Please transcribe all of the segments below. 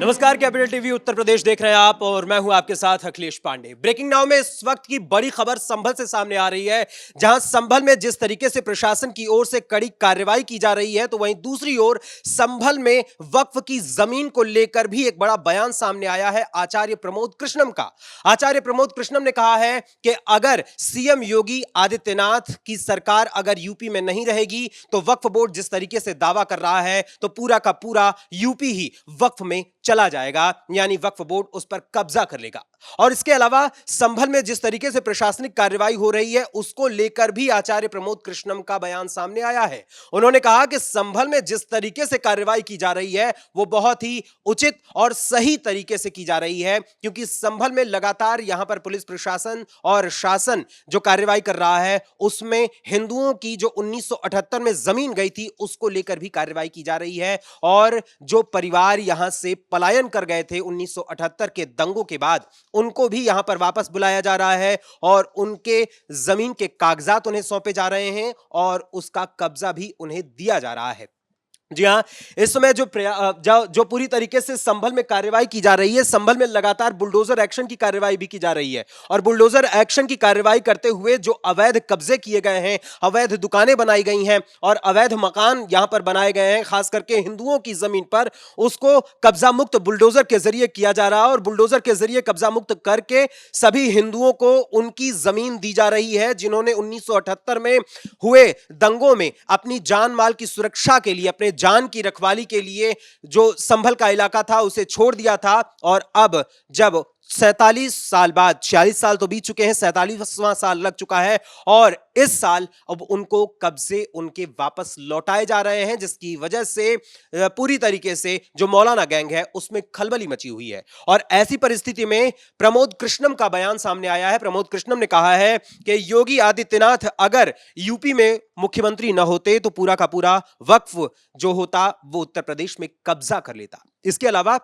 नमस्कार, capital TV Uttar Pradesh देख रहे हैं आप और मैं हूं आपके साथ अखिलेश पांडे। ब्रेकिंग नाउ में इस वक्त की बड़ी खबर संभल से सामने आ रही है, जहां संभल में जिस तरीके से प्रशासन की ओर से कड़ी कार्रवाई की जा रही है, तो वहीं दूसरी ओर संभल में वक्फ की जमीन को लेकर भी एक बड़ा बयान सामने आया है आचार्य प्रमोद कृष्णम का। आचार्य प्रमोद कृष्णम ने कहा है कि अगर सीएम योगी आदित्यनाथ की सरकार अगर यूपी में नहीं रहेगी तो वक्फ बोर्ड जिस तरीके से दावा कर रहा है तो पूरा का पूरा यूपी ही वक्फ में चला जाएगा, यानी वक्फ बोर्ड उस पर कब्जा कर लेगा। और इसके अलावा संभल में जिस तरीके से प्रशासनिक कार्रवाई हो रही है उसको लेकर भी आचार्य प्रमोद कृष्णम का बयान सामने आया है। उन्होंने कहा कि संभल में जिस तरीके से कार्रवाई की जा रही है वो बहुत ही उचित और सही तरीके से की जा रही है, क्योंकि संभल में लगातार यहां पर पुलिस प्रशासन और शासन जो कार्रवाई कर रहा है उसमें हिंदुओं की जो 1978 में जमीन गई थी उसको लेकर भी कार्रवाई की जा रही है। और जो परिवार यहां से पलायन कर गए थे 1978 के दंगों के बाद, उनको भी यहां पर वापस बुलाया जा रहा है और उनके जमीन के कागजात उन्हें सौंपे जा रहे हैं और उसका कब्जा भी उन्हें दिया जा रहा है। जी हां, इस समय जो पूरी तरीके से संभल में कार्रवाई की जा रही है, संभल में लगातार बुलडोजर एक्शन की कार्रवाई भी की जा रही है और बुलडोजर एक्शन की कार्रवाई करते हुए जो अवैध कब्जे किए गए हैं, अवैध दुकानें बनाई गई हैं और अवैध मकान यहां पर बनाए गए हैं, खास करके हिंदुओं की जमीन पर, उसको कब्जा मुक्त बुलडोजर के जरिए किया जा रहा है और बुलडोजर के जरिए कब्जा मुक्त करके सभी हिंदुओं को उनकी जमीन दी जा रही है जिन्होंने 1978 में हुए दंगों में अपनी जान माल की सुरक्षा के लिए, अपने जान की रखवाली के लिए जो संभल का इलाका था उसे छोड़ दिया था। और अब जब 47 साल बाद, 46 साल तो बीत चुके हैं, 47वां साल लग चुका है और इस साल अब उनको कब्जे उनके वापस लौटाए जा रहे हैं, जिसकी वजह से पूरी तरीके से जो मौलाना गैंग है उसमें खलबली मची हुई है। और ऐसी परिस्थिति में प्रमोद कृष्णम का बयान सामने आया है। प्रमोद कृष्णम ने कहा है कि योगी आदित्यनाथ अगर यूपी में मुख्यमंत्री न होते तो पूरा का पूरा वक्फ जो होता वो उत्तर प्रदेश में कब्जा कर लेता। इसके अलावा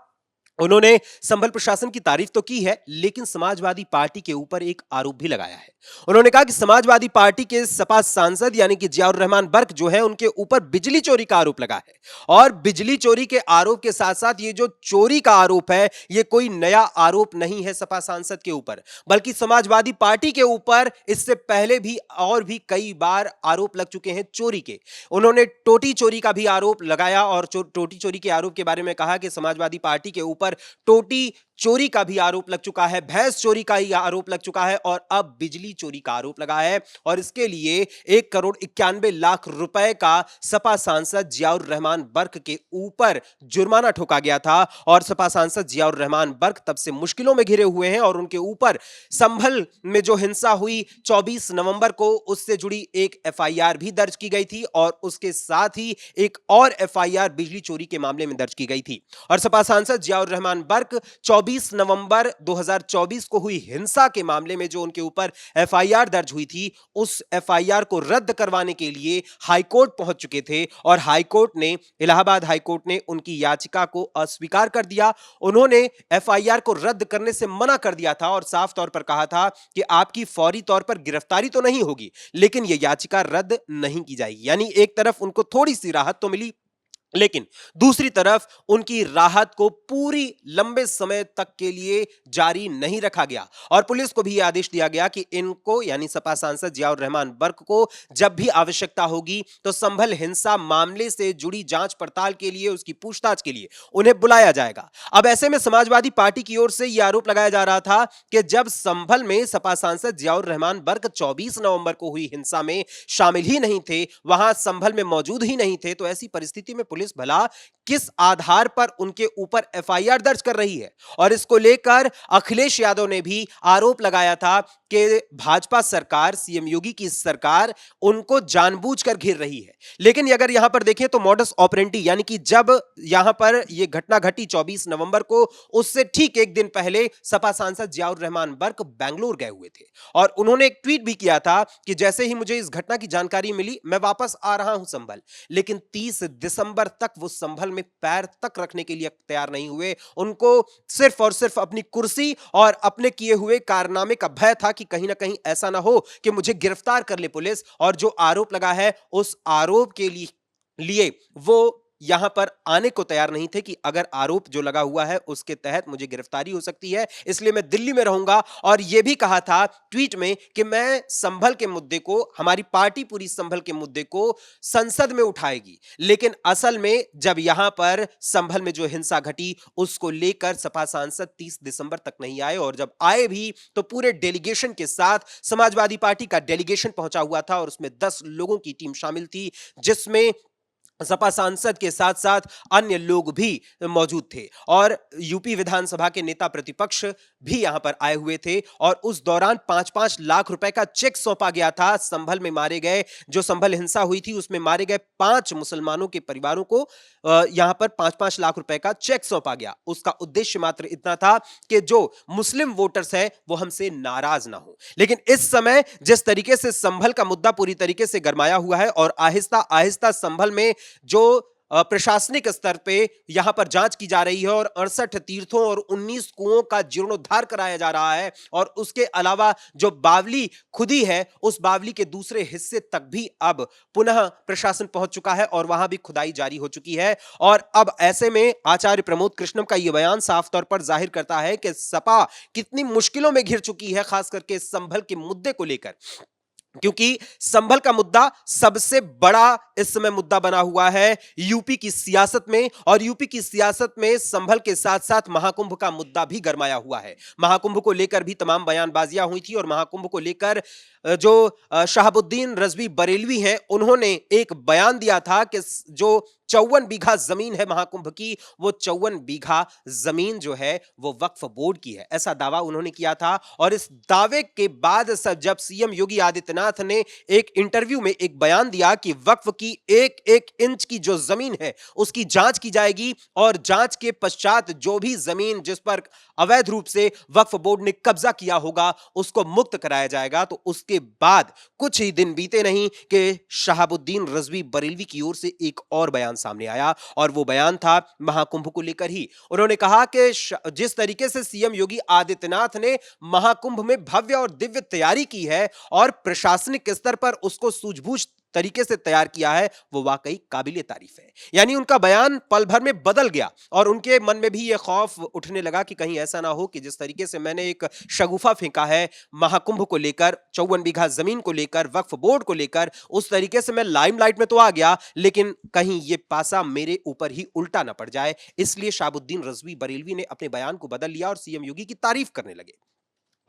उन्होंने संभल प्रशासन की तारीफ तो की है, लेकिन समाजवादी पार्टी के ऊपर एक आरोप भी लगाया है। उन्होंने कहा कि समाजवादी पार्टी के सपा सांसद यानी कि जियाउर रहमान बर्क जो है उनके ऊपर बिजली चोरी का आरोप लगा है और बिजली चोरी के आरोप के साथ साथ ये जो चोरी का आरोप है ये कोई नया आरोप नहीं है सपा सांसद के ऊपर, बल्कि समाजवादी पार्टी के ऊपर इससे पहले भी और भी कई बार आरोप लग चुके हैं चोरी के। उन्होंने टोटी चोरी का भी आरोप लगाया और टोटी चोरी के आरोप के बारे में कहा कि समाजवादी पार्टी के ऊपर टोटी चोरी का भी आरोप लग चुका है, भैंस चोरी का ही आरोप लग चुका है और अब बिजली चोरी का आरोप लगा है। और इसके लिए 1,91,00,000 रुपए का सपा सांसद जियाउर रहमान बर्क के ऊपर जुर्माना ठोका गया था और सपा सांसद जियाउर रहमान बर्क तब से मुश्किलों में घिरे हुए हैं और उनके ऊपर संभल में जो हिंसा हुई 24 नवंबर को उससे जुड़ी एक एफआईआर भी दर्ज की गई थी और उसके साथ ही एक और एफआईआर बिजली चोरी के मामले में दर्ज की गई थी। और सपा सांसद जियाउर रहमान बर्क 24 नवंबर 2024 को हुई हिंसा के मामले में जो उनके ऊपर एफआईआर दर्ज हुई थी उस एफआईआर को रद्द करवाने के लिए हाईकोर्ट पहुंच चुके थे और हाईकोर्ट ने, इलाहाबाद हाईकोर्ट ने उनकी याचिका को अस्वीकार कर दिया। उन्होंने एफआईआर को रद्द करने से मना कर दिया था और साफ तौर पर कहा था कि आपकी फौरी तौर पर गिरफ्तारी तो नहीं होगी लेकिन यह याचिका रद्द नहीं की जाएगी। यानी एक तरफ उनको थोड़ी सी राहत तो मिली, लेकिन दूसरी तरफ उनकी राहत को पूरी लंबे समय तक के लिए जारी नहीं रखा गया और पुलिस को भी यह आदेश दिया गया कि इनको, यानी सपा सांसद जियाउर रहमान बर्क को, जब भी आवश्यकता होगी तो संभल हिंसा मामले से जुड़ी जांच पड़ताल के लिए, उसकी पूछताछ के लिए उन्हें बुलाया जाएगा। अब ऐसे में समाजवादी पार्टी की ओर से यह आरोप लगाया जा रहा था कि जब संभल में सपा सांसद जियाउर रहमान बर्क 24 नवंबर को हुई हिंसा में शामिल ही नहीं थे, वहां संभल में मौजूद ही नहीं थे, तो ऐसी परिस्थिति में पुलिस भला किस आधार पर उनके ऊपर एफआईआर दर्ज कर रही है। और इसको लेकर अखिलेश यादव ने भी आरोप लगाया था कि भाजपा सरकार, सीएम योगी की सरकार उनको जानबूझकर घेर रही है। लेकिन अगर यहां पर देखें तो मॉडस ऑपरेंडी, यानी कि जब यहां पर यह घटना घटी 24 नवंबर को, उससे ठीक एक दिन पहले सपा सांसद जियाउर रहमान बर्क बेंगलुरु गए हुए थे और उन्होंने एक ट्वीट भी किया था कि जैसे ही मुझे इस घटना की जानकारी मिली मैं वापस आ रहा हूं संभल। लेकिन 30 दिसंबर तक वो संभल में पैर तक रखने के लिए तैयार नहीं हुए। उनको सिर्फ और सिर्फ अपनी कुर्सी और अपने किए हुए कारनामे का भय था कि कहीं ना कहीं ऐसा ना हो कि मुझे गिरफ्तार कर ले पुलिस। और जो आरोप लगा है उस आरोप के लिए वो यहां पर आने को तैयार नहीं थे कि अगर आरोप जो लगा हुआ है उसके तहत मुझे गिरफ्तारी हो सकती है, इसलिए मैं दिल्ली में रहूंगा। और यह भी कहा था ट्वीट में कि मैं संभल के मुद्दे को, हमारी पार्टी पूरी संभल के मुद्दे को संसद में उठाएगी। लेकिन असल में जब यहां पर संभल में जो हिंसा घटी उसको लेकर सपा सांसद 30 दिसंबर तक नहीं आए, और जब आए भी तो पूरे डेलीगेशन के साथ समाजवादी पार्टी का डेलीगेशन पहुंचा हुआ था और उसमें 10 लोगों की टीम शामिल थी, जिसमें सपा सांसद के साथ साथ अन्य लोग भी मौजूद थे और यूपी विधानसभा के नेता प्रतिपक्ष भी यहां पर आए हुए थे। और उस दौरान 5-5 लाख रुपए का चेक सौंपा गया था संभल में मारे गए, जो संभल हिंसा हुई थी उसमें मारे गए 5 मुसलमानों के परिवारों को यहां पर 5-5 लाख रुपए का चेक सौंपा गया। उसका उद्देश्य मात्र इतना था कि जो मुस्लिम वोटर्स हैं वो हमसे नाराज ना हो। लेकिन इस समय जिस तरीके से संभल का मुद्दा पूरी तरीके से गरमाया हुआ है और आहिस्ता आहिस्ता संभल में जो प्रशासनिक स्तर पे यहां पर जांच की जा रही है और 68 तीर्थों और 19 कुओं का जीर्णोद्धार कराया जा रहा है, और उसके अलावा जो बावली खुदी है उस बावली के दूसरे हिस्से तक भी अब पुनः प्रशासन पहुंच चुका है और वहां भी खुदाई जारी हो चुकी है। और अब ऐसे में आचार्य प्रमोद कृष्णम का यह बयान साफ तौर पर जाहिर करता है कि सपा कितनी मुश्किलों में घिर चुकी है, खास करके संभल के मुद्दे को लेकर, क्योंकि संभल का मुद्दा सबसे बड़ा इस समय मुद्दा बना हुआ है यूपी की सियासत में। और यूपी की सियासत में संभल के साथ साथ महाकुंभ का मुद्दा भी गरमाया हुआ है। महाकुंभ को लेकर भी तमाम बयानबाजियां हुई थी और महाकुंभ को लेकर जो शहाबुद्दीन रजवी बरेलवी हैं उन्होंने एक बयान दिया था कि जो 54 बीघा जमीन है महाकुंभ की, वो 54 बीघा जमीन जो है वो वक्फ बोर्ड की है, ऐसा दावा उन्होंने किया था। और इस दावे के बाद जब सीएम योगी आदित्यनाथ ने एक इंटरव्यू में एक बयान दिया कि वक्फ की एक एक इंच की जो जमीन है उसकी जांच की जाएगी और जांच के पश्चात जो भी जमीन जिस पर अवैध रूप से वक्फ बोर्ड ने कब्जा किया होगा उसको मुक्त कराया जाएगा, तो उसके बाद कुछ ही दिन बीते नहीं कि शहाबुद्दीन रजवी बरेलवी की ओर से एक और बयान सामने आया, और वो बयान था महाकुंभ को लेकर ही। उन्होंने कहा कि जिस तरीके से सीएम योगी आदित्यनाथ ने महाकुंभ में भव्य और दिव्य तैयारी की है और प्रशासनिक स्तर पर उसको सूझबूझ तरीके से तैयार किया है, वो वाकई काबिले तारीफ है। यानी उनका बयान पल भर में बदल गया और उनके मन में भी यह खौफ उठने लगा कि कहीं ऐसा ना हो कि जिस तरीके से मैंने एक शगुफा फेंका है महाकुंभ को लेकर, 54 बीघा जमीन को लेकर, वक्फ बोर्ड को लेकर, उस तरीके से मैं लाइमलाइट में तो आ गया लेकिन कहीं ये पासा मेरे ऊपर ही उल्टा ना पड़ जाए। इसलिए शहाबुद्दीन रजवी बरेलवी ने अपने बयान को बदल लिया और सीएम योगी की तारीफ करने लगे।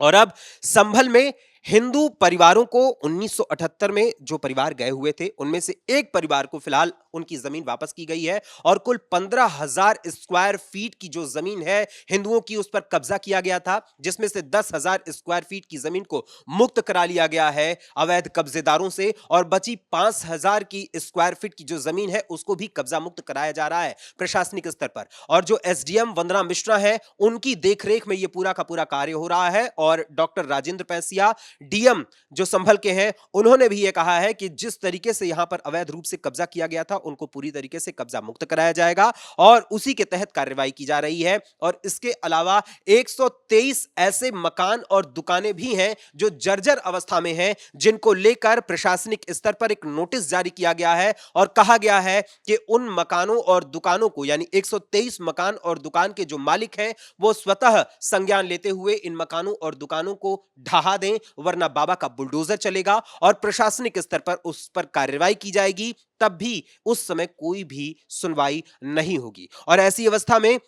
और अब संभल में हिंदू परिवारों को 1978 में जो परिवार गए हुए थे उनमें से एक परिवार को फिलहाल उनकी जमीन वापस की गई है और कुल 15,000 स्क्वायर फीट की जो जमीन है हिंदुओं की उस पर कब्जा किया गया था, जिसमें से 10,000 स्क्वायर फीट की जमीन को मुक्त करा लिया गया है अवैध कब्जेदारों से और बची 5,000 की स्क्वायर फीट की जो जमीन है उसको भी कब्जा मुक्त कराया जा रहा है प्रशासनिक स्तर पर। और जो एसडीएम वंदना मिश्रा है उनकी देखरेख में यह पूरा का पूरा कार्य हो रहा है और डॉक्टर राजेंद्र पैसिया डीएम जो संभल के हैं उन्होंने भी यह कहा है कि जिस तरीके से यहां पर अवैध रूप से कब्जा किया गया था उनको पूरी तरीके से कब्जा मुक्त कराया जाएगा और उसी के तहत कार्रवाई की जा रही है। और इसके अलावा 123 ऐसे मकान और दुकानें भी हैं जो जर्जर अवस्था में हैं, जिनको लेकर प्रशासनिक स्तर पर एक नोटिस जारी किया गया है और कहा गया है कि उन मकानों और दुकानों को, यानी 123 मकान और दुकान के जो मालिक हैं वो स्वतः संज्ञान लेते हुए इन मकानों और दुकानों को ढहा दें, वरना बाबा का बुलडोजर चलेगा और प्रशासनिक स्तर पर उस पर कार्रवाई की जाएगी, तब भी उस समय कोई भी सुनवाई नहीं होगी। और ऐसी अवस्था में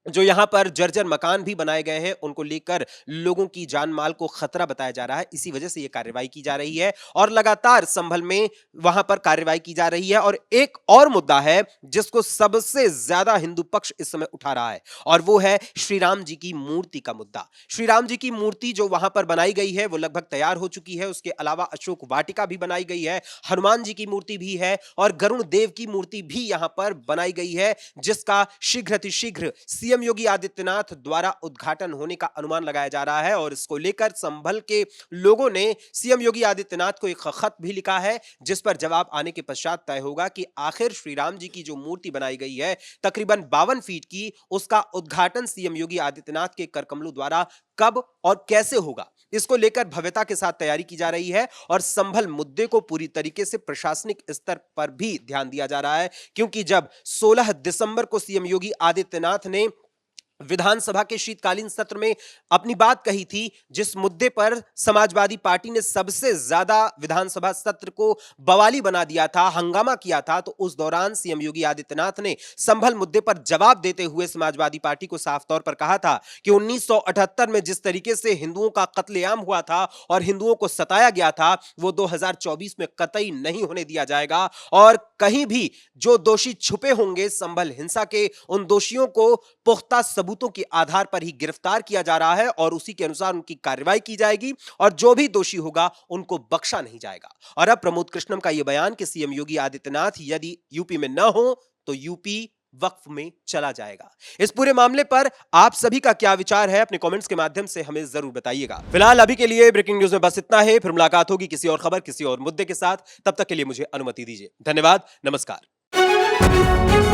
जो यहां पर जर्जर मकान भी बनाए गए हैं उनको लेकर लोगों की जान माल को खतरा बताया जा रहा है, इसी वजह से यह कार्रवाई की जा रही है और लगातार संभल में वहां पर कार्रवाई की जा रही है। और एक और मुद्दा है जिसको सबसे ज्यादा हिंदू पक्ष इस समय उठा रहा है और वो है श्री राम जी की मूर्ति का मुद्दा। श्री राम जी की मूर्ति जो वहां पर बनाई गई है वो लगभग तैयार हो चुकी है, उसके अलावा अशोक वाटिका भी बनाई गई है, हनुमान जी की मूर्ति भी है और गरुण देव की मूर्ति भी यहां पर बनाई गई है, जिसका शीघ्र अतिशीघ्र सीएम योगी आदित्यनाथ द्वारा उद्घाटन होने का अनुमान लगाया जा रहा है। और इसको लेकर संभल के लोगों ने सीएम योगी आदित्यनाथ को एक खत भी लिखा है जिस पर जवाब आने के पश्चात तय होगा कि आखिर श्री राम जी की जो मूर्ति बनाई गई है तकरीबन 52 फीट की, उसका उद्घाटन सीएम योगी आदित्यनाथ के करकमलों द्वारा कब और कैसे होगा, इसको लेकर भव्यता के साथ तैयारी की जा रही है और संभल मुद्दे को पूरी तरीके से प्रशासनिक स्तर पर भी ध्यान दिया जा रहा है, क्योंकि जब 16 दिसंबर को सीएम योगी आदित्यनाथ ने विधानसभा के शीतकालीन सत्र में अपनी बात कही थी, जिस मुद्दे पर समाजवादी पार्टी ने सबसे ज्यादा विधानसभा सत्र को बवाली बना दिया था, हंगामा किया था, तो उस दौरान सीएम योगी आदित्यनाथ ने संभल मुद्दे पर जवाब देते हुए समाजवादी पार्टी को साफ तौर पर कहा था कि 1978 में जिस तरीके से हिंदुओं का कत्लेआम हुआ था और हिंदुओं को सताया गया था, वो 2024 में कतई नहीं होने दिया जाएगा और कहीं भी जो दोषी छुपे होंगे संभल हिंसा के, उन दोषियों को पुख्ता सबूतों के आधार पर ही गिरफ्तार किया जा रहा है और उसी के अनुसार उनकी कार्रवाई की जाएगी और जो भी दोषी होगा उनको बख्शा नहीं जाएगा। और अब प्रमोद कृष्णम का यह बयान कि सीएम योगी आदित्यनाथ यदि यूपी में न हो तो यूपी वक्फ में चला जाएगा। इस पूरे मामले पर आप सभी का क्या विचार है, अपने कमेंट्स के माध्यम से हमें जरूर बताइएगा। फिलहाल अभी के लिए ब्रेकिंग न्यूज में बस इतना है, फिर मुलाकात होगी किसी और खबर, किसी और मुद्दे के साथ। तब तक के लिए मुझे अनुमति दीजिए। धन्यवाद, नमस्कार।